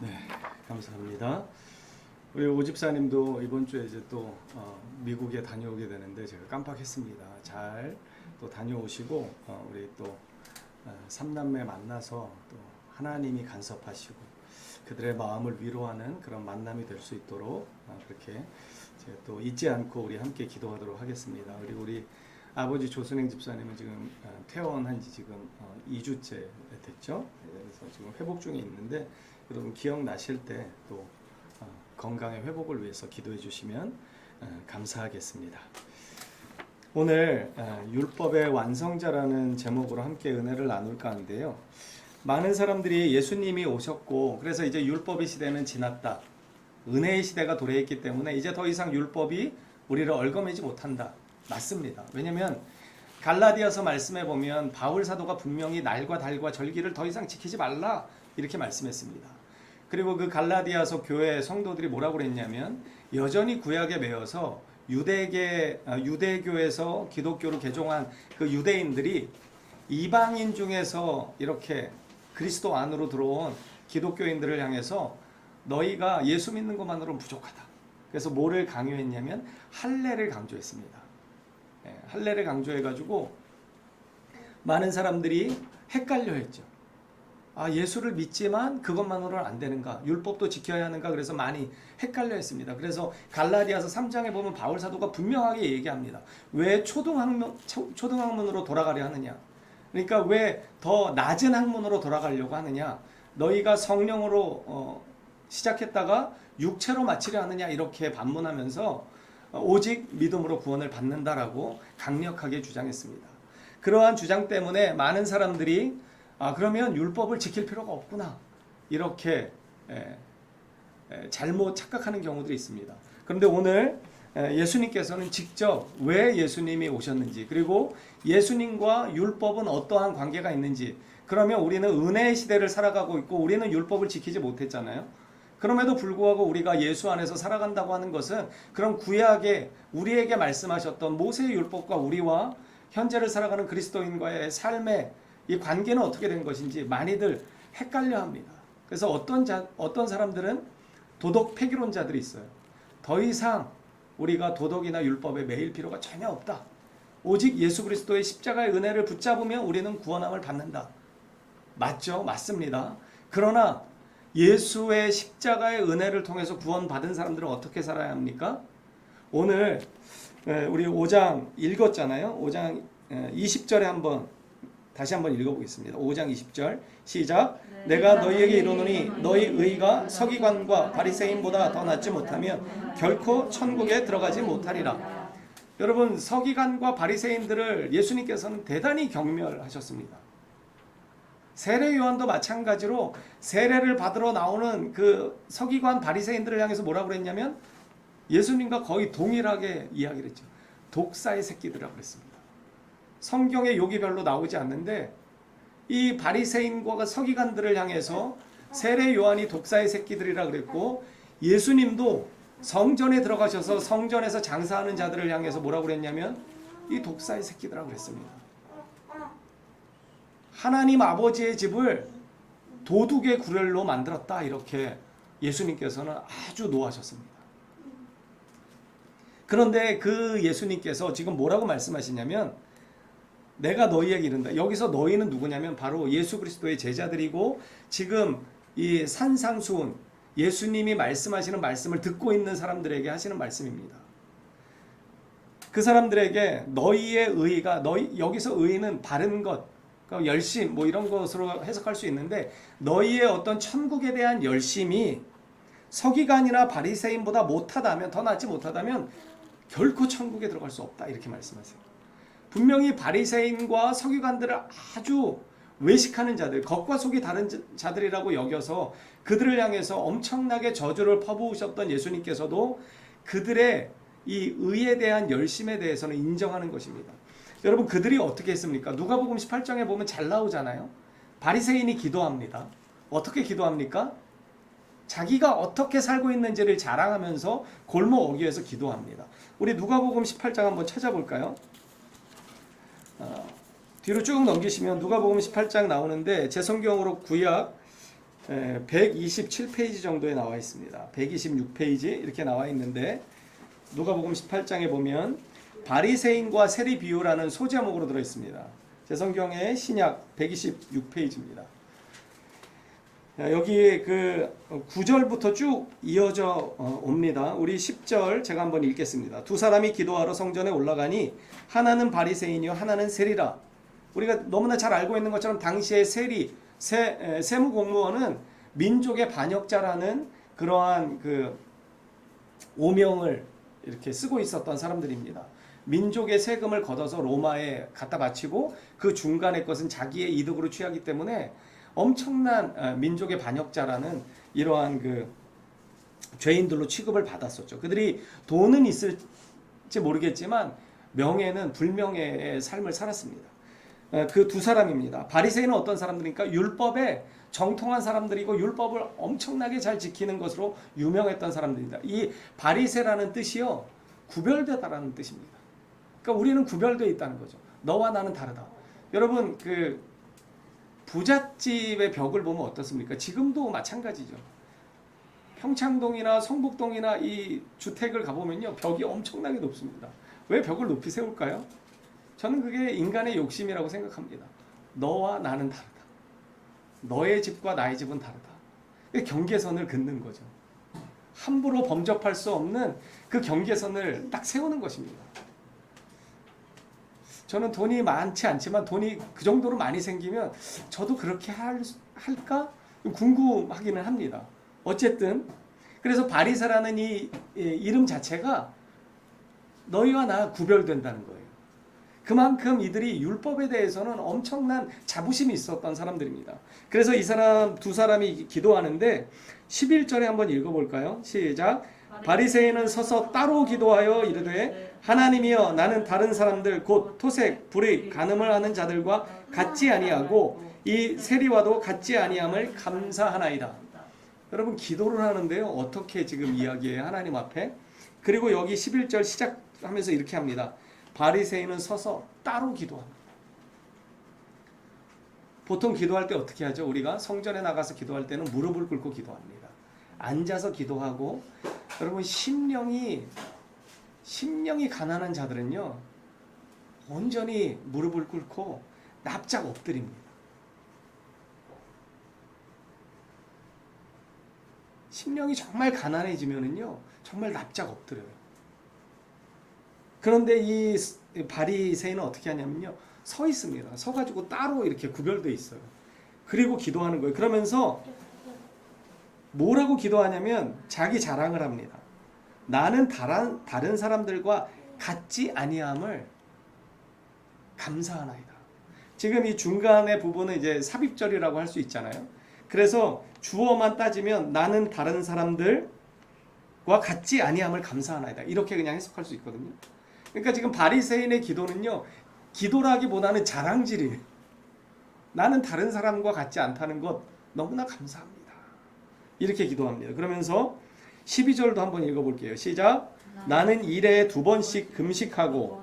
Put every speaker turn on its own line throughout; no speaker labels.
네, 감사합니다. 우리 오 집사님도 이번 주에 이제 또 미국에 다녀오게 되는데 제가 깜빡했습니다. 잘 또 다녀오시고 우리 또 삼남매 만나서 또 하나님이 간섭하시고 그들의 마음을 위로하는 그런 만남이 될 수 있도록 그렇게 제가 또 잊지 않고 우리 함께 기도하도록 하겠습니다. 그리고 우리 아버지 조순행 집사님은 지금 퇴원한 지 지금 2주째 됐죠. 그래서 지금 회복 중에 있는데 여러분 기억나실 때 또 건강의 회복을 위해서 기도해 주시면 감사하겠습니다. 오늘 율법의 완성자라는 제목으로 함께 은혜를 나눌까 하는데요. 많은 사람들이 예수님이 오셨고 그래서 이제 율법의 시대는 지났다. 은혜의 시대가 도래했기 때문에 이제 더 이상 율법이 우리를 얽어매지 못한다. 맞습니다. 왜냐하면 갈라디아서 말씀해 보면 바울 사도가 분명히 날과 달과 절기를 더 이상 지키지 말라 이렇게 말씀했습니다. 그리고 그 갈라디아서 교회 성도들이 뭐라고 그랬냐면 여전히 구약에 매여서 유대교에서 기독교로 개종한 그 유대인들이 이방인 중에서 이렇게 그리스도 안으로 들어온 기독교인들을 향해서 너희가 예수 믿는 것만으로는 부족하다. 그래서 뭐를 강요했냐면 할례를 강조했습니다. 할례를 강조해가지고 많은 사람들이 헷갈려 했죠. 예수를 믿지만 그것만으로는 안 되는가? 율법도 지켜야 하는가? 그래서 많이 헷갈려 했습니다. 그래서 갈라디아서 3장에 보면 바울 사도가 분명하게 얘기합니다. 왜 초등학문으로 돌아가려 하느냐? 그러니까 왜 더 낮은 학문으로 돌아가려고 하느냐? 너희가 성령으로 시작했다가 육체로 마치려 하느냐? 이렇게 반문하면서 오직 믿음으로 구원을 받는다라고 강력하게 주장했습니다. 그러한 주장 때문에 많은 사람들이 그러면 율법을 지킬 필요가 없구나 이렇게 잘못 착각하는 경우들이 있습니다. 그런데 오늘 예수님께서는 직접 왜 예수님이 오셨는지 그리고 예수님과 율법은 어떠한 관계가 있는지 그러면 우리는 은혜의 시대를 살아가고 있고 우리는 율법을 지키지 못했잖아요. 그럼에도 불구하고 우리가 예수 안에서 살아간다고 하는 것은 그런 구약에 우리에게 말씀하셨던 모세의 율법과 우리와 현재를 살아가는 그리스도인과의 삶의 이 관계는 어떻게 된 것인지 많이들 헷갈려 합니다. 그래서 어떤 사람들은 도덕 폐기론자들이 있어요. 더 이상 우리가 도덕이나 율법에 매일 필요가 전혀 없다. 오직 예수 그리스도의 십자가의 은혜를 붙잡으면 우리는 구원함을 받는다. 맞죠? 맞습니다. 그러나 예수의 십자가의 은혜를 통해서 구원받은 사람들은 어떻게 살아야 합니까? 오늘 우리 5장 읽었잖아요. 5장 20절에 다시 한번 읽어보겠습니다. 5장 20절 시작. 내가 너희에게 이르노니 너희 의가 서기관과 바리새인보다 더 낫지 못하면 결코 천국에 들어가지 못하리라. 여러분 서기관과 바리새인들을 예수님께서는 대단히 경멸하셨습니다. 세례 요한도 마찬가지로 세례를 받으러 나오는 그 서기관 바리새인들을 향해서 뭐라고 그랬냐면 예수님과 거의 동일하게 이야기를 했죠. 독사의 새끼들이라고 그랬습니다. 성경에 욕이 별로 나오지 않는데 이 바리새인과 서기관들을 향해서 세례 요한이 독사의 새끼들이라 그랬고 예수님도 성전에 들어가셔서 성전에서 장사하는 자들을 향해서 뭐라고 그랬냐면 이 독사의 새끼들이라고 그랬습니다. 하나님 아버지의 집을 도둑의 구렬로 만들었다 이렇게 예수님께서는 아주 노하셨습니다. 그런데 그 예수님께서 지금 뭐라고 말씀하시냐면 내가 너희에게 이른다. 여기서 너희는 누구냐면 바로 예수 그리스도의 제자들이고 지금 이 산상수훈 예수님이 말씀하시는 말씀을 듣고 있는 사람들에게 하시는 말씀입니다. 그 사람들에게 너희의 의가 여기서 의는 바른 것, 열심 이런 것으로 해석할 수 있는데 너희의 어떤 천국에 대한 열심이 서기관이나 바리새인보다 못하다면 더 낫지 못하다면 결코 천국에 들어갈 수 없다 이렇게 말씀하세요. 분명히 바리새인과 서기관들을 아주 외식하는 자들, 겉과 속이 다른 자들이라고 여겨서 그들을 향해서 엄청나게 저주를 퍼부으셨던 예수님께서도 그들의 이 의에 대한 열심에 대해서는 인정하는 것입니다. 여러분 그들이 어떻게 했습니까? 누가복음 18장에 보면 잘 나오잖아요. 바리새인이 기도합니다. 어떻게 기도합니까? 자기가 어떻게 살고 있는지를 자랑하면서 골목 어귀에서 기도합니다. 우리 누가복음 18장 한번 찾아볼까요? 뒤로 쭉 넘기시면 누가복음 18장 나오는데 제 성경으로 구약 127페이지 정도에 나와 있습니다. 126페이지 이렇게 나와 있는데 누가복음 18장에 보면 바리새인과 세리 비유라는 소제목으로 들어 있습니다. 제 성경의 신약 126페이지입니다. 여기 그 9절부터 쭉 이어져 옵니다. 우리 10절 제가 한번 읽겠습니다. 두 사람이 기도하러 성전에 올라가니 하나는 바리새인이요 하나는 세리라. 우리가 너무나 잘 알고 있는 것처럼 당시의 세무 공무원은 민족의 반역자라는 그러한 그 오명을 이렇게 쓰고 있었던 사람들입니다. 민족의 세금을 걷어서 로마에 갖다 바치고 그 중간의 것은 자기의 이득으로 취하기 때문에 엄청난 민족의 반역자라는 이러한 그 죄인들로 취급을 받았었죠. 그들이 돈은 있을지 모르겠지만 명예는 불명예의 삶을 살았습니다. 그 두 사람입니다. 바리새인은 어떤 사람들입니까? 율법에 정통한 사람들이고 율법을 엄청나게 잘 지키는 것으로 유명했던 사람들입니다. 이 바리새라는 뜻이요 구별되다라는 뜻입니다. 그러니까 우리는 구별되어 있다는 거죠. 너와 나는 다르다. 여러분 그 부잣집의 벽을 보면 어떻습니까? 지금도 마찬가지죠. 평창동이나 성북동이나 이 주택을 가보면요 벽이 엄청나게 높습니다. 왜 벽을 높이 세울까요? 저는 그게 인간의 욕심이라고 생각합니다. 너와 나는 다르다. 너의 집과 나의 집은 다르다. 경계선을 긋는 거죠. 함부로 범접할 수 없는 그 경계선을 딱 세우는 것입니다. 저는 돈이 많지 않지만 돈이 그 정도로 많이 생기면 저도 그렇게 할까? 궁금하기는 합니다. 어쨌든 그래서 바리새라는 이 이름 자체가 너희와 나 구별된다는 거예요. 그만큼 이들이 율법에 대해서는 엄청난 자부심이 있었던 사람들입니다. 그래서 이 사람 두 사람이 기도하는데 11절에 한번 읽어볼까요? 시작. 바리새인은 서서 따로 기도하여 이르되 하나님이여 나는 다른 사람들 곧 토색, 불의, 간음을 하는 자들과 같지 아니하고 이 세리와도 같지 아니함을 감사하나이다. 여러분 기도를 하는데요. 어떻게 지금 이야기해요? 하나님 앞에. 그리고 여기 11절 시작하면서 이렇게 합니다. 바리새인은 서서 따로 기도합니다. 보통 기도할 때 어떻게 하죠? 우리가 성전에 나가서 기도할 때는 무릎을 꿇고 기도합니다. 앉아서 기도하고 여러분 심령이 가난한 자들은요 온전히 무릎을 꿇고 납작 엎드립니다. 심령이 정말 가난해지면은요 정말 납작 엎드려요. 그런데 이 바리새인은 어떻게 하냐면요 서 있습니다. 서 가지고 따로 이렇게 구별되어 있어요. 그리고 기도하는 거예요. 그러면서 뭐라고 기도하냐면 자기 자랑을 합니다. 나는 다른 사람들과 같지 아니함을 감사하나이다. 지금 이 중간의 부분은 이제 삽입절이라고 할 수 있잖아요. 그래서 주어만 따지면 나는 다른 사람들과 같지 아니함을 감사하나이다. 이렇게 그냥 해석할 수 있거든요. 그러니까 지금 바리새인의 기도는요. 기도라기보다는 자랑질이에요. 나는 다른 사람과 같지 않다는 것 너무나 감사합니다. 이렇게 기도합니다. 그러면서 12절도 한번 읽어볼게요. 시작. 나는 일에 2번씩 금식하고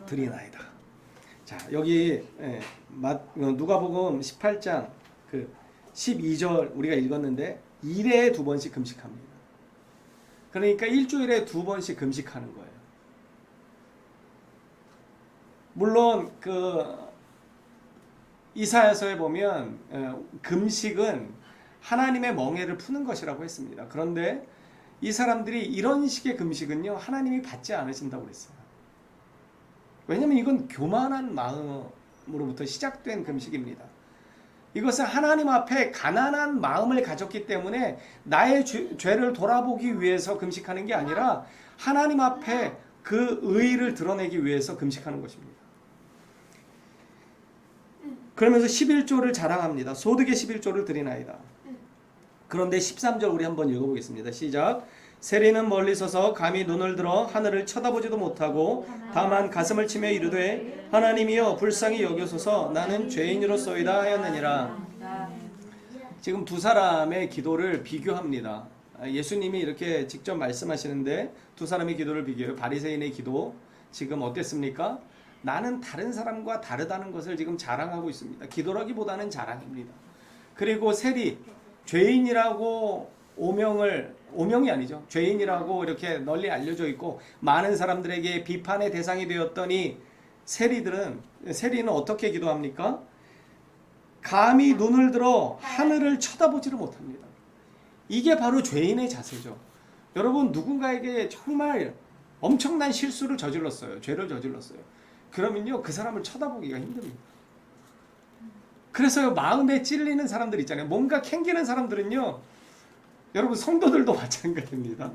드리나이다. 자 여기 누가복음 18장 그 12절 우리가 읽었는데 일에 2번씩 금식합니다. 그러니까 일주일에 2번씩 금식하는 거예요. 물론 그 이사야서에 보면 금식은 하나님의 멍에를 푸는 것이라고 했습니다. 그런데 이 사람들이 이런 식의 금식은요 하나님이 받지 않으신다고 그랬어요. 왜냐하면 이건 교만한 마음으로부터 시작된 금식입니다. 이것은 하나님 앞에 가난한 마음을 가졌기 때문에 나의 죄를 돌아보기 위해서 금식하는 게 아니라 하나님 앞에 그 의의를 드러내기 위해서 금식하는 것입니다. 그러면서 11조를 자랑합니다. 소득의 11조를 드리나이다. 그런데 13절 우리 한번 읽어보겠습니다. 시작. 세리는 멀리 서서 감히 눈을 들어 하늘을 쳐다보지도 못하고 다만 가슴을 치며 이르되 하나님이여 불쌍히 여겨소서 나는 죄인으로소이다 하였느니라. 지금 두 사람의 기도를 비교합니다. 예수님이 이렇게 직접 말씀하시는데 두 사람의 기도를 비교해요. 바리새인의 기도 지금 어땠습니까? 나는 다른 사람과 다르다는 것을 지금 자랑하고 있습니다. 기도라기보다는 자랑입니다. 그리고 세리, 죄인이라고 오명이 아니죠. 죄인이라고 이렇게 널리 알려져 있고 많은 사람들에게 비판의 대상이 되었더니 세리는 어떻게 기도합니까? 감히 눈을 들어 하늘을 쳐다보지를 못합니다. 이게 바로 죄인의 자세죠. 여러분, 누군가에게 정말 엄청난 실수를 저질렀어요. 죄를 저질렀어요. 그러면요, 그 사람을 쳐다보기가 힘듭니다. 그래서 마음에 찔리는 사람들 있잖아요. 뭔가 캥기는 사람들은요, 여러분, 성도들도 마찬가지입니다.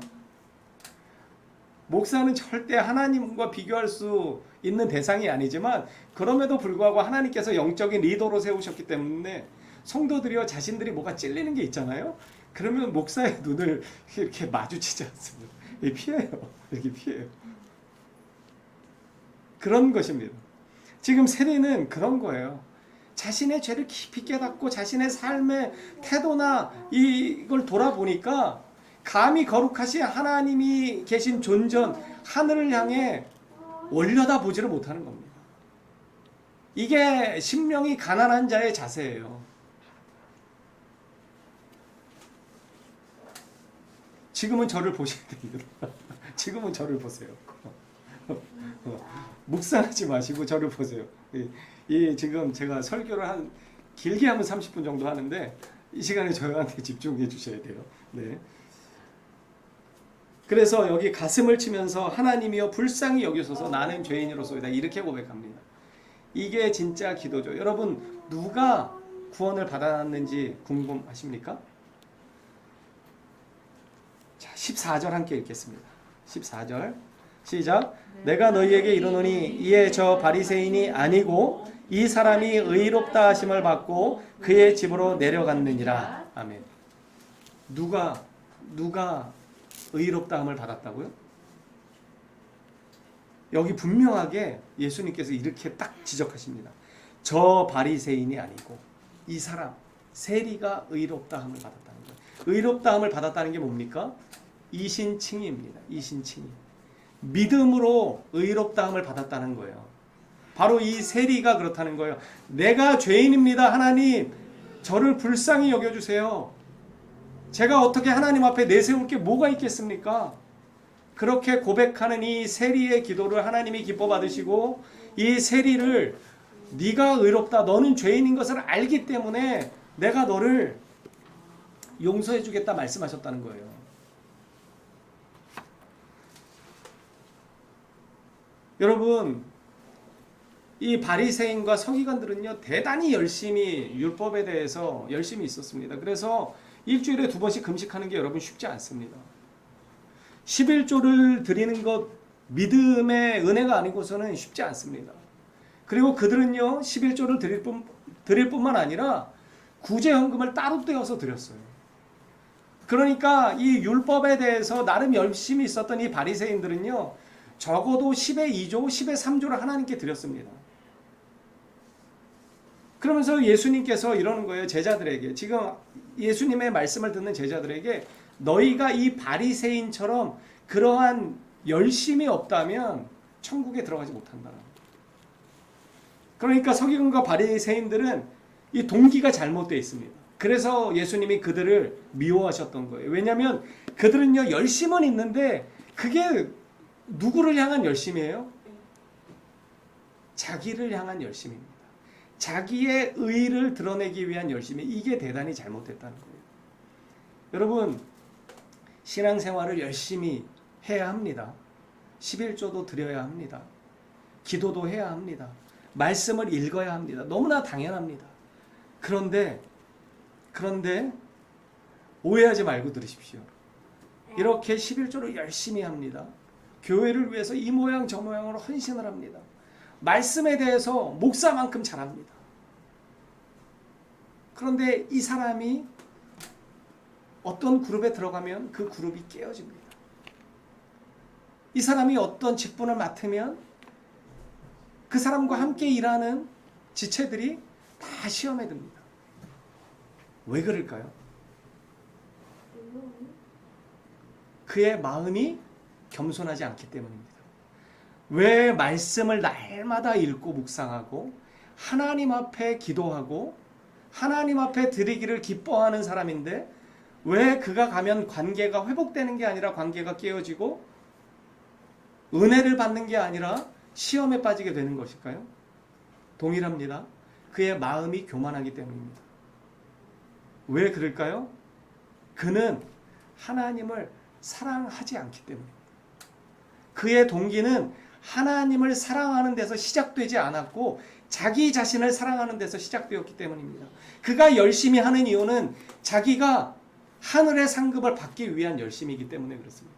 목사는 절대 하나님과 비교할 수 있는 대상이 아니지만 그럼에도 불구하고 하나님께서 영적인 리더로 세우셨기 때문에 성도들이요, 자신들이 뭐가 찔리는 게 있잖아요. 그러면 목사의 눈을 이렇게 마주치지 않습니다. 피해요. 이렇게 피해요. 그런 것입니다. 지금 세리는 그런 거예요. 자신의 죄를 깊이 깨닫고 자신의 삶의 태도나 이걸 돌아보니까 감히 거룩하신 하나님이 계신 존전 하늘을 향해 올려다 보지를 못하는 겁니다. 이게 심령이 가난한 자의 자세예요. 지금은 저를 보셔야 됩니다. 지금은 저를 보세요. 묵상하지 마시고 저를 보세요. 지금 제가 설교를 길게 하면 30분 정도 하는데 이 시간에 저한테 집중해 주셔야 돼요. 네. 그래서 여기 가슴을 치면서 하나님이여 불쌍히 여기소서 나는 죄인으로소이다 이렇게 고백합니다. 이게 진짜 기도죠. 여러분, 누가 구원을 받았는지 궁금하십니까? 자, 14절 함께 읽겠습니다. 14절 시작. 내가 너희에게 이르노니 이에 저 바리새인이 아니고 이 사람이 의롭다 하심을 받고 그의 집으로 내려갔느니라. 아멘. 누가 의롭다함을 받았다고요? 여기 분명하게 예수님께서 이렇게 딱 지적하십니다. 저 바리새인이 아니고 이 사람 세리가 의롭다함을 받았다는 거예요. 의롭다함을 받았다는 게 뭡니까? 이신칭의입니다. 이신칭의. 믿음으로 의롭다함을 받았다는 거예요. 바로 이 세리가 그렇다는 거예요. 내가 죄인입니다. 하나님, 저를 불쌍히 여겨주세요. 제가 어떻게 하나님 앞에 내세울 게 뭐가 있겠습니까? 그렇게 고백하는 이 세리의 기도를 하나님이 기뻐 받으시고 이 세리를 네가 의롭다, 너는 죄인인 것을 알기 때문에 내가 너를 용서해 주겠다 말씀하셨다는 거예요. 여러분, 이 바리새인과 서기관들은요, 대단히 열심히 율법에 대해서 열심히 있었습니다. 그래서 일주일에 2번씩 금식하는 게 여러분 쉽지 않습니다. 11조를 드리는 것 믿음의 은혜가 아니고서는 쉽지 않습니다. 그리고 그들은요 11조를 드릴 뿐만 아니라 구제헌금을 따로 떼어서 드렸어요. 그러니까 이 율법에 대해서 나름 열심히 있었던 이 바리새인들은요 적어도 10의 2조, 10의 3조를 하나님께 드렸습니다. 그러면서 예수님께서 이러는 거예요. 제자들에게, 지금 예수님의 말씀을 듣는 제자들에게 너희가 이 바리새인처럼 그러한 열심이 없다면 천국에 들어가지 못한다. 그러니까 서기관과 바리새인들은 이 동기가 잘못되어 있습니다. 그래서 예수님이 그들을 미워하셨던 거예요. 왜냐하면 그들은요 열심은 있는데 그게 누구를 향한 열심이에요? 자기를 향한 열심입니다. 자기의 의의를 드러내기 위한 열심이, 이게 대단히 잘못됐다는 거예요. 여러분, 신앙생활을 열심히 해야 합니다. 11조도 드려야 합니다. 기도도 해야 합니다. 말씀을 읽어야 합니다. 너무나 당연합니다. 그런데 오해하지 말고 들으십시오. 이렇게 11조를 열심히 합니다. 교회를 위해서 이 모양 저 모양으로 헌신을 합니다. 말씀에 대해서 목사만큼 잘합니다. 그런데 이 사람이 어떤 그룹에 들어가면 그 그룹이 깨어집니다. 이 사람이 어떤 직분을 맡으면 그 사람과 함께 일하는 지체들이 다 시험에 듭니다. 왜 그럴까요? 그의 마음이 겸손하지 않기 때문입니다. 왜 말씀을 날마다 읽고 묵상하고 하나님 앞에 기도하고 하나님 앞에 드리기를 기뻐하는 사람인데 왜 그가 가면 관계가 회복되는 게 아니라 관계가 깨어지고 은혜를 받는 게 아니라 시험에 빠지게 되는 것일까요? 동일합니다. 그의 마음이 교만하기 때문입니다. 왜 그럴까요? 그는 하나님을 사랑하지 않기 때문입니다. 그의 동기는 하나님을 사랑하는 데서 시작되지 않았고 자기 자신을 사랑하는 데서 시작되었기 때문입니다. 그가 열심히 하는 이유는 자기가 하늘의 상급을 받기 위한 열심이기 때문에 그렇습니다.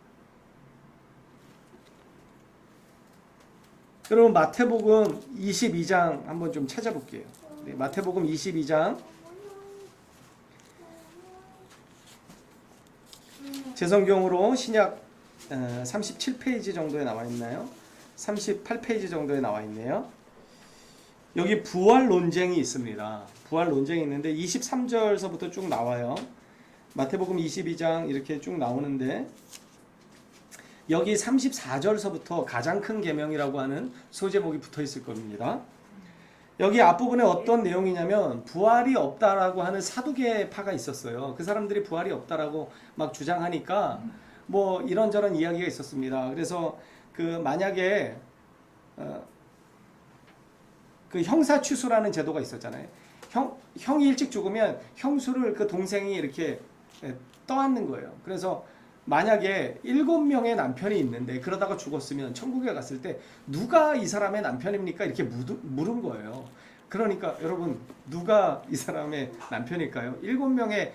여러분 마태복음 22장 한번 좀 찾아볼게요. 네, 마태복음 22장 제 성경으로 신약 37페이지 정도에 나와 있나요? 38페이지 정도에 나와 있네요. 여기 부활 논쟁이 있습니다. 부활 논쟁이 있는데 23절서부터 쭉 나와요. 마태복음 22장 이렇게 쭉 나오는데 여기 34절서부터 가장 큰 계명이라고 하는 소제목이 붙어 있을 겁니다. 여기 앞부분에 어떤 내용이냐면 부활이 없다라고 하는 사두개파가 있었어요. 그 사람들이 부활이 없다라고 막 주장하니까 뭐 이런저런 이야기가 있었습니다. 그래서 그 만약에 그 형사 취수라는 제도가 있었잖아요. 형이 일찍 죽으면 형수를 그 동생이 이렇게 떠안는 거예요. 그래서 만약에 7명의 남편이 있는데 그러다가 죽었으면 천국에 갔을 때 누가 이 사람의 남편입니까? 이렇게 물은 거예요. 그러니까 여러분 누가 이 사람의 남편일까요? 7명의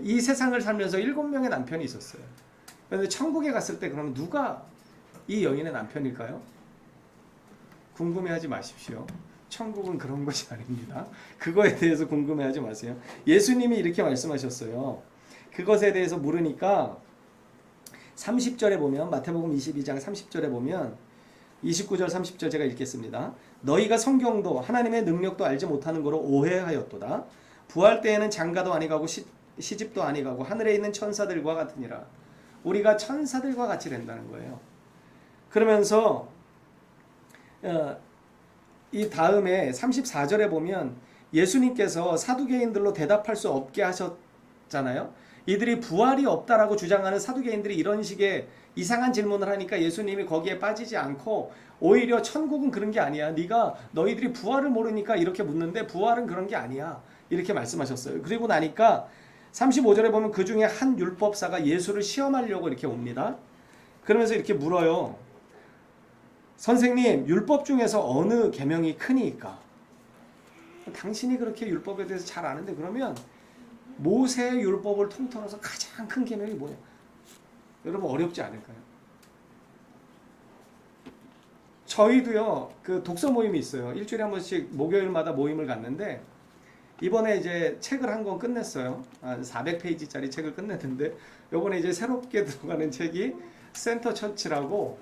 이 세상을 살면서 7명의 남편이 있었어요. 그런데 천국에 갔을 때 그러면 누가 이 여인의 남편일까요? 궁금해하지 마십시오. 천국은 그런 것이 아닙니다. 그거에 대해서 궁금해하지 마세요. 예수님이 이렇게 말씀하셨어요. 그것에 대해서 물으니까 30절에 보면 마태복음 22장 30절에 보면 29절 30절 제가 읽겠습니다. 너희가 성경도 하나님의 능력도 알지 못하는 거로 오해하였도다. 부활 때에는 장가도 아니가고 시집도 아니가고 하늘에 있는 천사들과 같으니라. 우리가 천사들과 같이 된다는 거예요. 그러면서 이 다음에 34절에 보면 예수님께서 사두개인들로 대답할 수 없게 하셨잖아요. 이들이 부활이 없다라고 주장하는 사두개인들이 이런 식의 이상한 질문을 하니까 예수님이 거기에 빠지지 않고 오히려 천국은 그런 게 아니야. 너희들이 부활을 모르니까 이렇게 묻는데 부활은 그런 게 아니야. 이렇게 말씀하셨어요. 그리고 나니까 35절에 보면 그 중에 한 율법사가 예수를 시험하려고 이렇게 옵니다. 그러면서 이렇게 물어요. 선생님, 율법 중에서 어느 계명이 크니까? 당신이 그렇게 율법에 대해서 잘 아는데 그러면 모세의 율법을 통틀어서 가장 큰 계명이 뭐예요? 여러분 어렵지 않을까요? 저희도요 그 독서 모임이 있어요. 일주일에 한 번씩 목요일마다 모임을 갖는데 이번에 이제 책을 한 권 끝냈어요. 한 400페이지짜리 책을 끝냈는데 이번에 이제 새롭게 들어가는 책이 센터 처치라고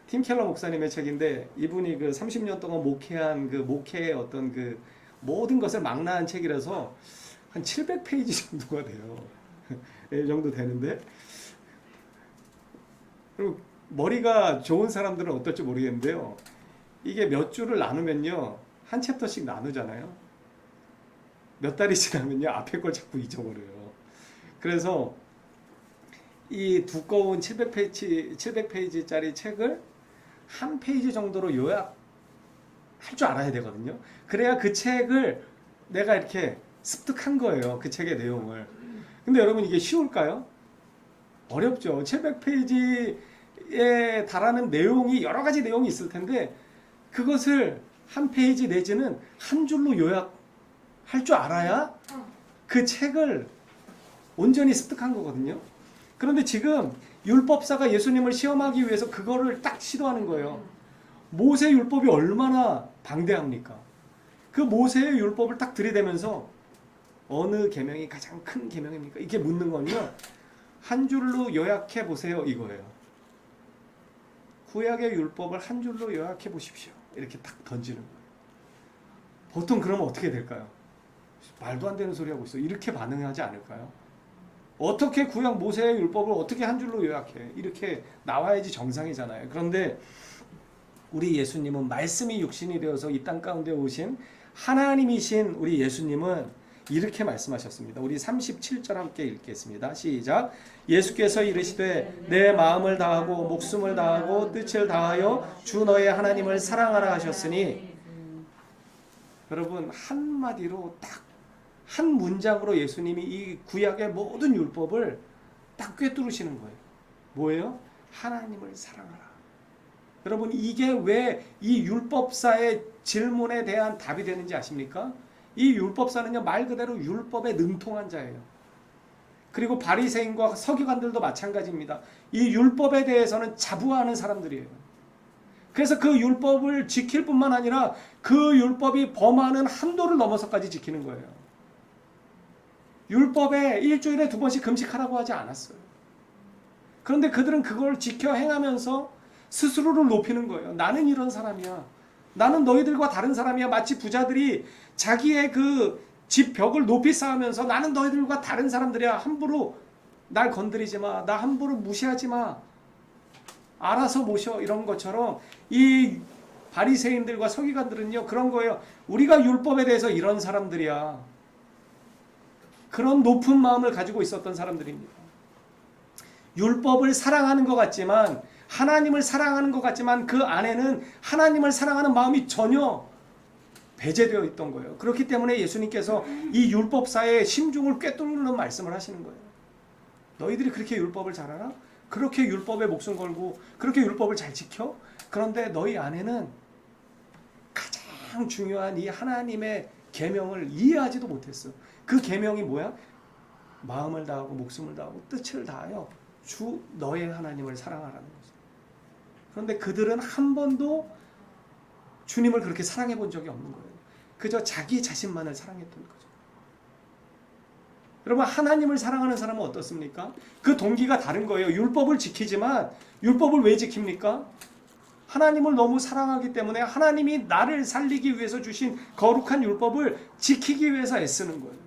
팀 켈러 목사님의 책인데 이분이 그 30년 동안 목회한 그 목회의 어떤 그 모든 것을 망라한 책이라서 한 700페이지 정도가 돼요. 이 정도 되는데 그리고 머리가 좋은 사람들은 어떨지 모르겠는데요. 이게 몇 줄을 나누면요 한 챕터씩 나누잖아요. 몇 달이 지나면요 앞에 걸 자꾸 잊어버려요. 그래서 이 두꺼운 700페이지짜리 책을 한 페이지 정도로 요약할 줄 알아야 되거든요. 그래야 그 책을 내가 이렇게 습득한 거예요. 그 책의 내용을. 근데 여러분 이게 쉬울까요? 어렵죠. 700페이지에 달하는 내용이 여러 가지 내용이 있을 텐데 그것을 한 페이지 내지는 한 줄로 요약할 줄 알아야 그 책을 온전히 습득한 거거든요. 그런데 지금 율법사가 예수님을 시험하기 위해서 그거를 딱 시도하는 거예요. 모세 율법이 얼마나 방대합니까? 그 모세의 율법을 딱 들이대면서 어느 계명이 가장 큰 계명입니까? 이렇게 묻는 건요. 한 줄로 요약해 보세요 이거예요. 구약의 율법을 한 줄로 요약해 보십시오. 이렇게 딱 던지는 거예요. 보통 그러면 어떻게 될까요? 말도 안 되는 소리 하고 있어. 이렇게 반응하지 않을까요? 어떻게 구약 모세의 율법을 어떻게 한 줄로 요약해? 이렇게 나와야지 정상이잖아요. 그런데 우리 예수님은 말씀이 육신이 되어서 이 땅 가운데 오신 하나님이신 우리 예수님은 이렇게 말씀하셨습니다. 우리 37절 함께 읽겠습니다. 시작. 예수께서 이르시되 내 마음을 다하고 목숨을 다하고 뜻을 다하여 주 너의 하나님을 사랑하라 하셨으니, 여러분 한마디로 딱 한 문장으로 예수님이 이 구약의 모든 율법을 딱 꿰뚫으시는 거예요. 뭐예요? 하나님을 사랑하라. 여러분 이게 왜 이 율법사의 질문에 대한 답이 되는지 아십니까? 이 율법사는요 말 그대로 율법에 능통한 자예요. 그리고 바리새인과 서기관들도 마찬가지입니다. 이 율법에 대해서는 자부하는 사람들이에요. 그래서 그 율법을 지킬 뿐만 아니라 그 율법이 범하는 한도를 넘어서까지 지키는 거예요. 율법에 일주일에 2번씩 금식하라고 하지 않았어요. 그런데 그들은 그걸 지켜 행하면서 스스로를 높이는 거예요. 나는 이런 사람이야. 나는 너희들과 다른 사람이야. 마치 부자들이 자기의 그 집 벽을 높이 쌓으면서 나는 너희들과 다른 사람들이야. 함부로 날 건드리지 마. 나 함부로 무시하지 마. 알아서 모셔. 이런 것처럼 이 바리새인들과 서기관들은요 그런 거예요. 우리가 율법에 대해서 이런 사람들이야. 그런 높은 마음을 가지고 있었던 사람들입니다. 율법을 사랑하는 것 같지만, 하나님을 사랑하는 것 같지만 그 안에는 하나님을 사랑하는 마음이 전혀 배제되어 있던 거예요. 그렇기 때문에 예수님께서 이 율법사의 심중을 꿰뚫는 말씀을 하시는 거예요. 너희들이 그렇게 율법을 잘 알아? 그렇게 율법에 목숨 걸고 그렇게 율법을 잘 지켜? 그런데 너희 안에는 가장 중요한 이 하나님의 계명을 이해하지도 못했어. 그 계명이 뭐야? 마음을 다하고 목숨을 다하고 뜻을 다하여 주 너의 하나님을 사랑하라는 거죠. 그런데 그들은 한 번도 주님을 그렇게 사랑해 본 적이 없는 거예요. 그저 자기 자신만을 사랑했던 거죠. 여러분 하나님을 사랑하는 사람은 어떻습니까? 그 동기가 다른 거예요. 율법을 지키지만 율법을 왜 지킵니까? 하나님을 너무 사랑하기 때문에 하나님이 나를 살리기 위해서 주신 거룩한 율법을 지키기 위해서 애쓰는 거예요.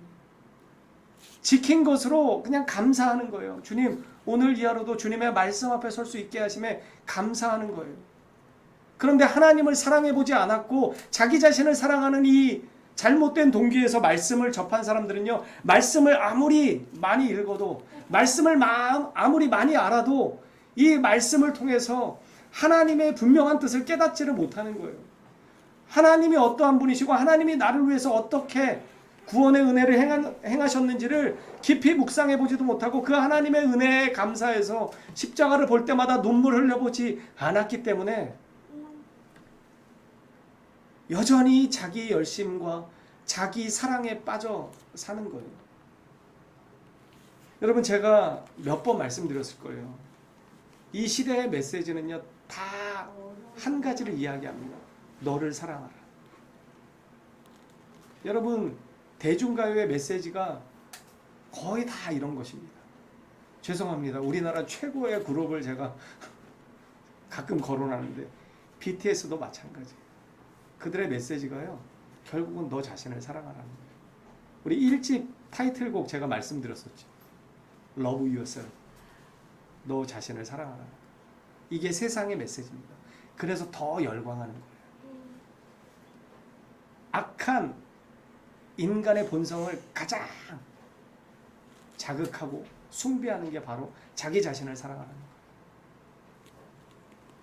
지킨 것으로 그냥 감사하는 거예요. 주님 오늘 이 하루도 주님의 말씀 앞에 설 수 있게 하심에 감사하는 거예요. 그런데 하나님을 사랑해 보지 않았고 자기 자신을 사랑하는 이 잘못된 동기에서 말씀을 접한 사람들은요, 말씀을 아무리 많이 읽어도, 말씀을 아무리 많이 알아도 이 말씀을 통해서 하나님의 분명한 뜻을 깨닫지를 못하는 거예요. 하나님이 어떠한 분이시고 하나님이 나를 위해서 어떻게 구원의 은혜를 행하셨는지를 깊이 묵상해 보지도 못하고 그 하나님의 은혜에 감사해서 십자가를 볼 때마다 눈물 흘려보지 않았기 때문에 여전히 자기 열심과 자기 사랑에 빠져 사는 거예요. 여러분 제가 몇 번 말씀드렸을 거예요. 이 시대의 메시지는요 다 한 가지를 이야기합니다. 너를 사랑하라. 여러분 대중가요의 메시지가 거의 다 이런 것입니다. 죄송합니다. 우리나라 최고의 그룹을 제가 가끔 거론하는데 BTS도 마찬가지예요. 그들의 메시지가요 결국은 너 자신을 사랑하라는 거예요. 우리 1집 타이틀곡 제가 말씀드렸었죠. Love yourself. 너 자신을 사랑하라. 이게 세상의 메시지입니다. 그래서 더 열광하는 거예요. 악한 인간의 본성을 가장 자극하고 숭배하는 게 바로 자기 자신을 사랑하는 거예요.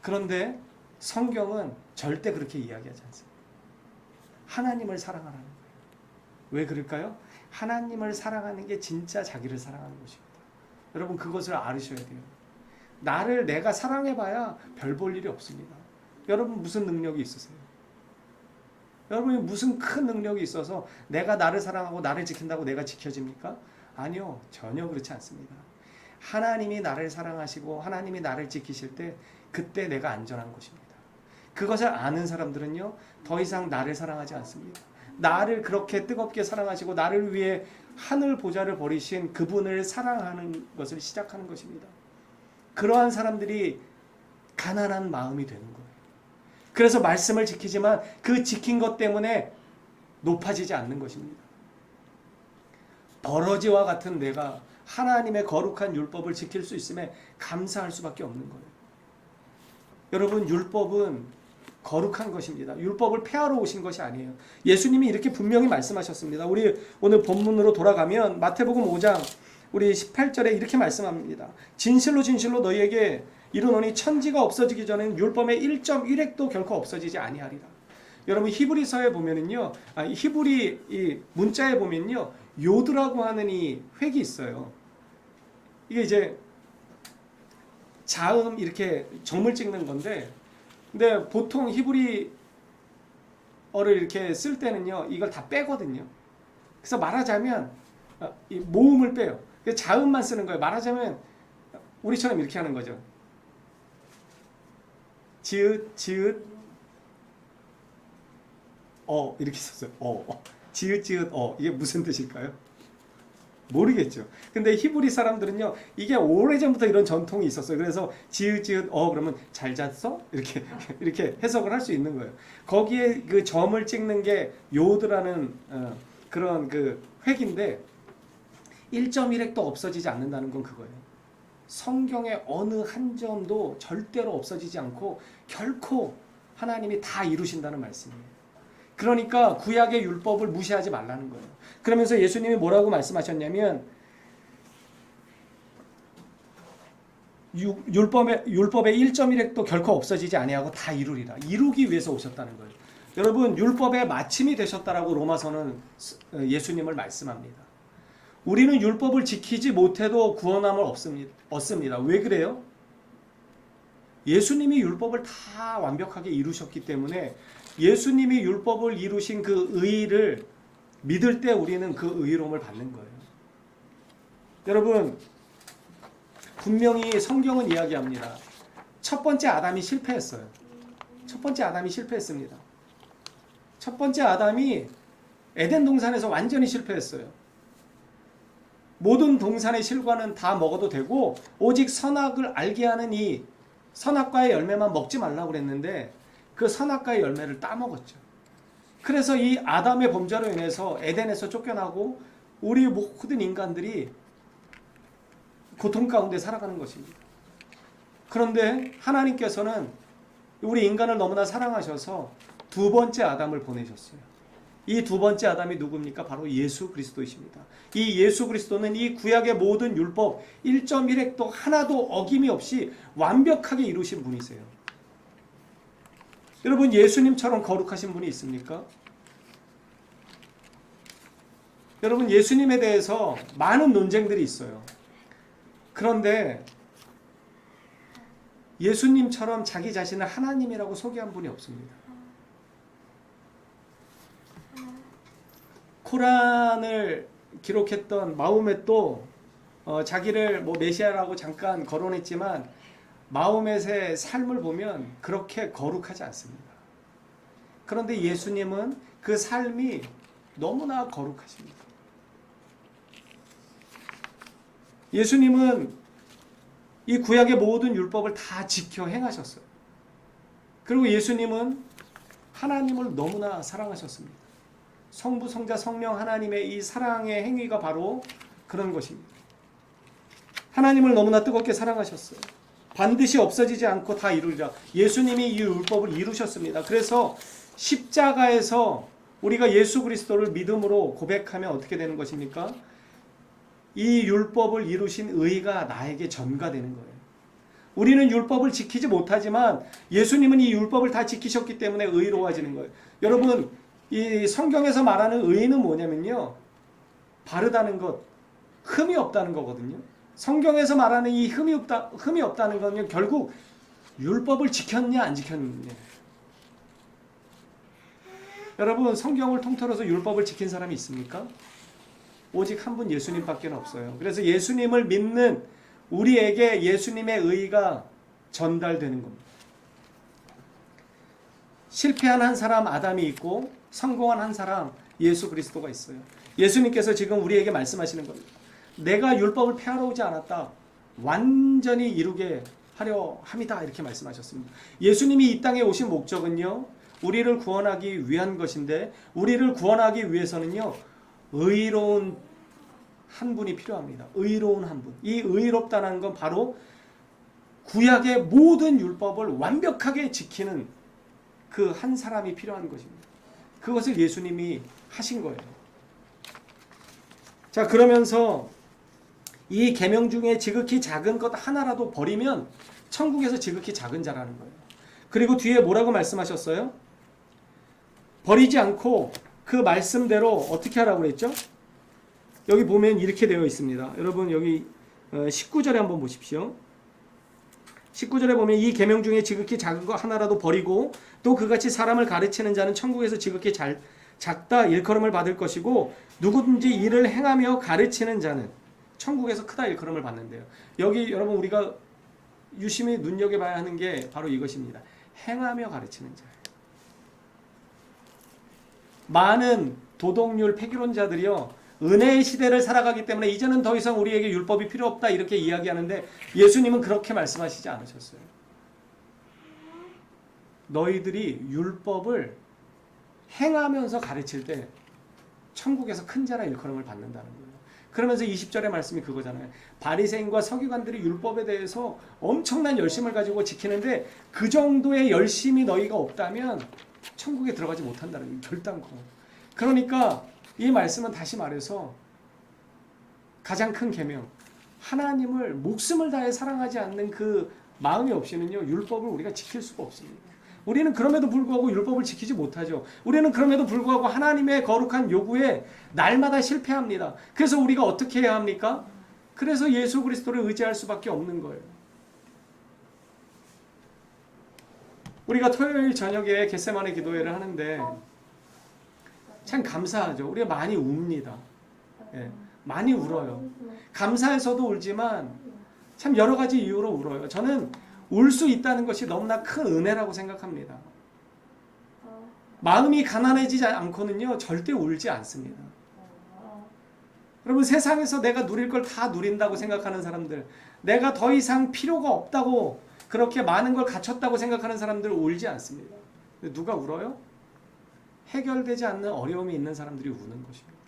그런데 성경은 절대 그렇게 이야기하지 않습니다. 하나님을 사랑하라는 거예요. 왜 그럴까요? 하나님을 사랑하는 게 진짜 자기를 사랑하는 것입니다. 여러분 그것을 알으셔야 돼요. 나를 내가 사랑해봐야 별 볼 일이 없습니다. 여러분 무슨 능력이 있으세요? 여러분이 무슨 큰 능력이 있어서 내가 나를 사랑하고 나를 지킨다고 내가 지켜집니까? 아니요. 전혀 그렇지 않습니다. 하나님이 나를 사랑하시고 하나님이 나를 지키실 때 그때 내가 안전한 것입니다. 그것을 아는 사람들은요 더 이상 나를 사랑하지 않습니다. 나를 그렇게 뜨겁게 사랑하시고 나를 위해 하늘 보좌를 버리신 그분을 사랑하는 것을 시작하는 것입니다. 그러한 사람들이 가난한 마음이 되는 거예요. 그래서 말씀을 지키지만 그 지킨 것 때문에 높아지지 않는 것입니다. 버러지와 같은 내가 하나님의 거룩한 율법을 지킬 수 있음에 감사할 수밖에 없는 거예요. 여러분 율법은 거룩한 것입니다. 율법을 폐하러 오신 것이 아니에요. 예수님이 이렇게 분명히 말씀하셨습니다. 우리 오늘 본문으로 돌아가면 마태복음 5장 우리 18절에 이렇게 말씀합니다. 진실로 진실로 너희에게 이르노니 천지가 없어지기 전에는 율법의 1.1획도 결코 없어지지 아니하리라. 여러분 히브리서에 보면은요, 히브리 이 문자에 보면요, 요드라고 하는 이 획이 있어요. 이게 이제 자음 이렇게 점을 찍는 건데, 근데 보통 히브리어를 이렇게 쓸 때는요, 이걸 다 빼거든요. 그래서 말하자면 이 모음을 빼요. 자음만 쓰는 거예요. 말하자면 우리처럼 이렇게 하는 거죠. 지읒 지읒 이렇게 썼어요. 지읒 지읒 이게 무슨 뜻일까요? 모르겠죠. 근데 히브리 사람들은요, 이게 오래전부터 이런 전통이 있었어요. 그래서 지읒 지읒 그러면 잘 잤어? 이렇게 이렇게 해석을 할 수 있는 거예요. 거기에 그 점을 찍는 게 요드라는 그런 그 획인데 1.1획도 없어지지 않는다는 건 그거예요. 성경의 어느 한 점도 절대로 없어지지 않고 결코 하나님이 다 이루신다는 말씀이에요. 그러니까 구약의 율법을 무시하지 말라는 거예요. 그러면서 예수님이 뭐라고 말씀하셨냐면 율법의 1.1획도 결코 없어지지 아니하고 다 이루리라. 이루기 위해서 오셨다는 거예요. 여러분 율법의 마침이 되셨다라고 로마서는 예수님을 말씀합니다. 우리는 율법을 지키지 못해도 구원함을 얻습니다. 왜 그래요? 예수님이 율법을 다 완벽하게 이루셨기 때문에 예수님이 율법을 이루신 그 의의를 믿을 때 우리는 그 의로움을 받는 거예요. 여러분 분명히 성경은 이야기합니다. 첫 번째 아담이 실패했어요. 첫 번째 아담이 실패했습니다. 첫 번째 아담이 에덴 동산에서 완전히 실패했어요. 모든 동산의 실과는 다 먹어도 되고 오직 선악을 알게 하는 이 선악과의 열매만 먹지 말라고 그랬는데 그 선악과의 열매를 따먹었죠. 그래서 이 아담의 범죄로 인해서 에덴에서 쫓겨나고 우리 모든 인간들이 고통 가운데 살아가는 것입니다. 그런데 하나님께서는 우리 인간을 너무나 사랑하셔서 두 번째 아담을 보내셨어요. 이 두 번째 아담이 누굽니까? 바로 예수 그리스도이십니다. 이 예수 그리스도는 이 구약의 모든 율법 1.1획도 하나도 어김이 없이 완벽하게 이루신 분이세요. 여러분 예수님처럼 거룩하신 분이 있습니까? 여러분 예수님에 대해서 많은 논쟁들이 있어요. 그런데 예수님처럼 자기 자신을 하나님이라고 소개한 분이 없습니다. 코란을 기록했던 마호멧도 자기를 메시아라고 잠깐 거론했지만 마호멧의 삶을 보면 그렇게 거룩하지 않습니다. 그런데 예수님은 그 삶이 너무나 거룩하십니다. 예수님은 이 구약의 모든 율법을 다 지켜 행하셨어요. 그리고 예수님은 하나님을 너무나 사랑하셨습니다. 성부, 성자, 성령 하나님의 이 사랑의 행위가 바로 그런 것입니다. 하나님을 너무나 뜨겁게 사랑하셨어요. 반드시 없어지지 않고 다 이루리라. 예수님이 이 율법을 이루셨습니다. 그래서 십자가에서 우리가 예수 그리스도를 믿음으로 고백하면 어떻게 되는 것입니까? 이 율법을 이루신 의가 나에게 전가되는 거예요. 우리는 율법을 지키지 못하지만 예수님은 이 율법을 다 지키셨기 때문에 의로워지는 거예요. 여러분 이 성경에서 말하는 의는 뭐냐면요, 바르다는 것, 흠이 없다는 거거든요. 성경에서 말하는 이 흠이 없다는 건요, 결국 율법을 지켰냐 안 지켰냐. 여러분 성경을 통틀어서 율법을 지킨 사람이 있습니까? 오직 한 분 예수님밖에 없어요. 그래서 예수님을 믿는 우리에게 예수님의 의가 전달되는 겁니다. 실패한 한 사람 아담이 있고 성공한 한 사람 예수 그리스도가 있어요. 예수님께서 지금 우리에게 말씀하시는 겁니다. 내가 율법을 폐하러 오지 않았다. 완전히 이루게 하려 함이다. 이렇게 말씀하셨습니다. 예수님이 이 땅에 오신 목적은요, 우리를 구원하기 위한 것인데 우리를 구원하기 위해서는요, 의로운 한 분이 필요합니다. 의로운 한 분. 이 의롭다는 건 바로 구약의 모든 율법을 완벽하게 지키는 그 한 사람이 필요한 것입니다. 그것을 예수님이 하신 거예요. 자, 그러면서 이 계명 중에 지극히 작은 것 하나라도 버리면 천국에서 지극히 작은 자라는 거예요. 그리고 뒤에 뭐라고 말씀하셨어요? 버리지 않고 그 말씀대로 어떻게 하라고 그랬죠? 여기 보면 이렇게 되어 있습니다. 여러분 여기 19절에 한번 보십시오. 19절에 보면 이 계명 중에 지극히 작은 거 하나라도 버리고 또 그같이 사람을 가르치는 자는 천국에서 지극히 작다 일컬음을 받을 것이고 누구든지 이를 행하며 가르치는 자는 천국에서 크다 일컬음을 받는데요. 여기 여러분 우리가 유심히 눈여겨봐야 하는 게 바로 이것입니다. 행하며 가르치는 자. 많은 도덕률 폐기론자들이요, 은혜의 시대를 살아가기 때문에 이제는 더 이상 우리에게 율법이 필요 없다 이렇게 이야기하는데 예수님은 그렇게 말씀하시지 않으셨어요. 너희들이 율법을 행하면서 가르칠 때 천국에서 큰 자라 일컬음을 받는다는 거예요. 그러면서 20절의 말씀이 그거잖아요. 바리새인과 서기관들이 율법에 대해서 엄청난 열심을 가지고 지키는데 그 정도의 열심이 너희가 없다면 천국에 들어가지 못한다는 거예요. 결단코. 그러니까 이 말씀은 다시 말해서 가장 큰 계명, 하나님을 목숨을 다해 사랑하지 않는 그 마음이 없이는요, 율법을 우리가 지킬 수가 없습니다. 우리는 그럼에도 불구하고 율법을 지키지 못하죠. 우리는 그럼에도 불구하고 하나님의 거룩한 요구에 날마다 실패합니다. 그래서 우리가 어떻게 해야 합니까? 그래서 예수 그리스도를 의지할 수밖에 없는 거예요. 우리가 토요일 저녁에 겟세마네 기도회를 하는데 참 감사하죠. 우리가 많이 웁니다. 예, 많이 울어요. 감사해서도 울지만 참 여러 가지 이유로 울어요. 저는 울 수 있다는 것이 너무나 큰 은혜라고 생각합니다. 마음이 가난해지지 않고는요, 절대 울지 않습니다. 여러분, 세상에서 내가 누릴 걸 다 누린다고 생각하는 사람들, 내가 더 이상 필요가 없다고 그렇게 많은 걸 갖췄다고 생각하는 사람들 울지 않습니다. 근데 누가 울어요? 해결되지 않는 어려움이 있는 사람들이 우는 것입니다.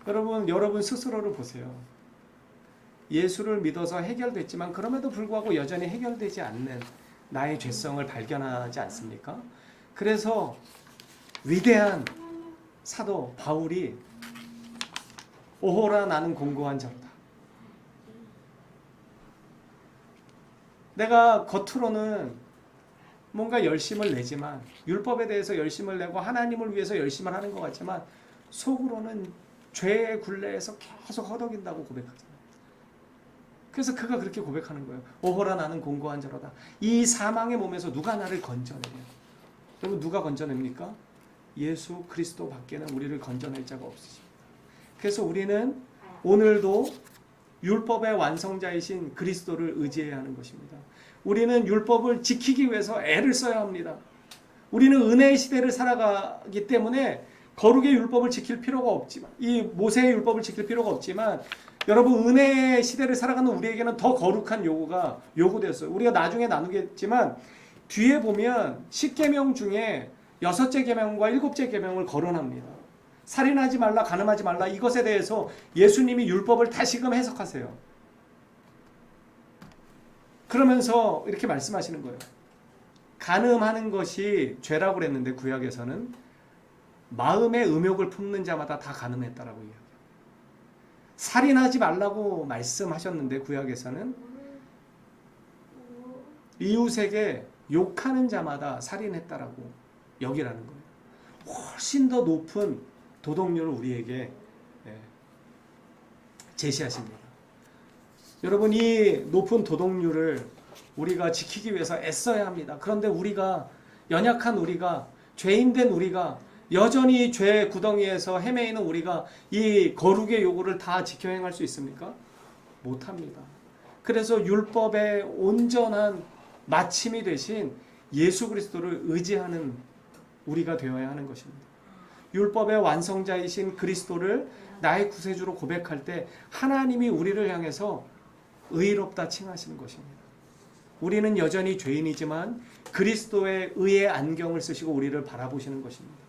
여러분 스스로를 보세요. 예수를 믿어서 해결됐지만 그럼에도 불구하고 여전히 해결되지 않는 나의 죄성을 발견하지 않습니까? 그래서 위대한 사도 바울이 오호라 나는 공고한 자로다. 내가 겉으로는 뭔가 열심을 내지만 율법에 대해서 열심을 내고 하나님을 위해서 열심을 하는 것 같지만 속으로는 죄의 굴레에서 계속 허덕인다고 고백하잖아요. 그래서 그가 그렇게 고백하는 거예요. 오호라 나는 공고한 자로다. 이 사망의 몸에서 누가 나를 건져내요? 여러분 누가 건져냅니까? 예수 그리스도 밖에는 우리를 건져낼 자가 없으십니다. 그래서 우리는 오늘도 율법의 완성자이신 그리스도를 의지해야 하는 것입니다. 우리는 율법을 지키기 위해서 애를 써야 합니다. 우리는 은혜의 시대를 살아가기 때문에 거룩의 율법을 지킬 필요가 없지만, 이 모세의 율법을 지킬 필요가 없지만 여러분 은혜의 시대를 살아가는 우리에게는 더 거룩한 요구가 요구되었어요. 우리가 나중에 나누겠지만 뒤에 보면 10계명 중에 6째 계명과 7째 계명을 거론합니다. 살인하지 말라, 간음하지 말라, 이것에 대해서 예수님이 율법을 다시금 해석하세요. 그러면서 이렇게 말씀하시는 거예요. 간음하는 것이 죄라고 그랬는데 구약에서는 마음의 음욕을 품는 자마다 다 간음했다라고 이야기해요. 살인하지 말라고 말씀하셨는데 구약에서는 이웃에게 욕하는 자마다 살인했다라고 여기라는 거예요. 훨씬 더 높은 도덕률을 우리에게 제시하십니다. 여러분 이 높은 도덕률을 우리가 지키기 위해서 애써야 합니다. 그런데 우리가 연약한 우리가 죄인된 우리가 여전히 죄 구덩이에서 헤매이는 우리가 이 거룩의 요구를 다 지켜 행할 수 있습니까? 못합니다. 그래서 율법의 온전한 마침이 되신 예수 그리스도를 의지하는 우리가 되어야 하는 것입니다. 율법의 완성자이신 그리스도를 나의 구세주로 고백할 때 하나님이 우리를 향해서 의롭다 칭하시는 것입니다. 우리는 여전히 죄인이지만 그리스도의 의의 안경을 쓰시고 우리를 바라보시는 것입니다.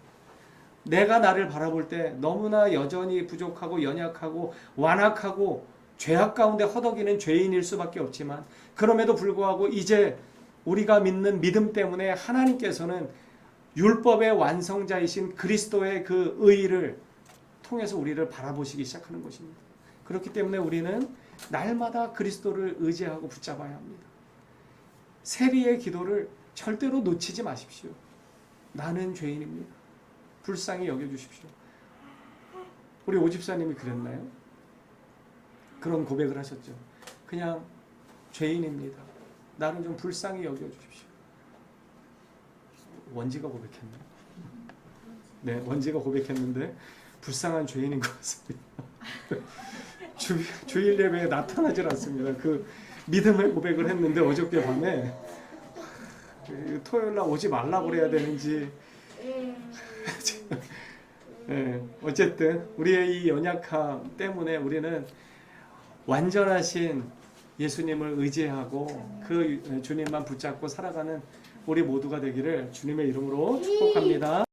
내가 나를 바라볼 때 너무나 여전히 부족하고 연약하고 완악하고 죄악 가운데 허덕이는 죄인일 수밖에 없지만 그럼에도 불구하고 이제 우리가 믿는 믿음 때문에 하나님께서는 율법의 완성자이신 그리스도의 그 의를 통해서 우리를 바라보시기 시작하는 것입니다. 그렇기 때문에 우리는 날마다 그리스도를 의지하고 붙잡아야 합니다. 세리의 기도를 절대로 놓치지 마십시오. 나는 죄인입니다. 불쌍히 여겨주십시오. 우리 오집사님이 그랬나요? 그런 고백을 하셨죠. 그냥 죄인입니다. 나는 좀 불쌍히 여겨주십시오. 원지가 고백했나요? 네, 원지가 고백했는데 불쌍한 죄인인 것 같습니다. 주일 예배에 나타나질 않습니다. 그 믿음의 고백을 했는데 어저께 밤에 토요일 날 오지 말라고 그래야 되는지 네, 어쨌든 우리의 이 연약함 때문에 우리는 완전하신 예수님을 의지하고 그 주님만 붙잡고 살아가는 우리 모두가 되기를 주님의 이름으로 축복합니다.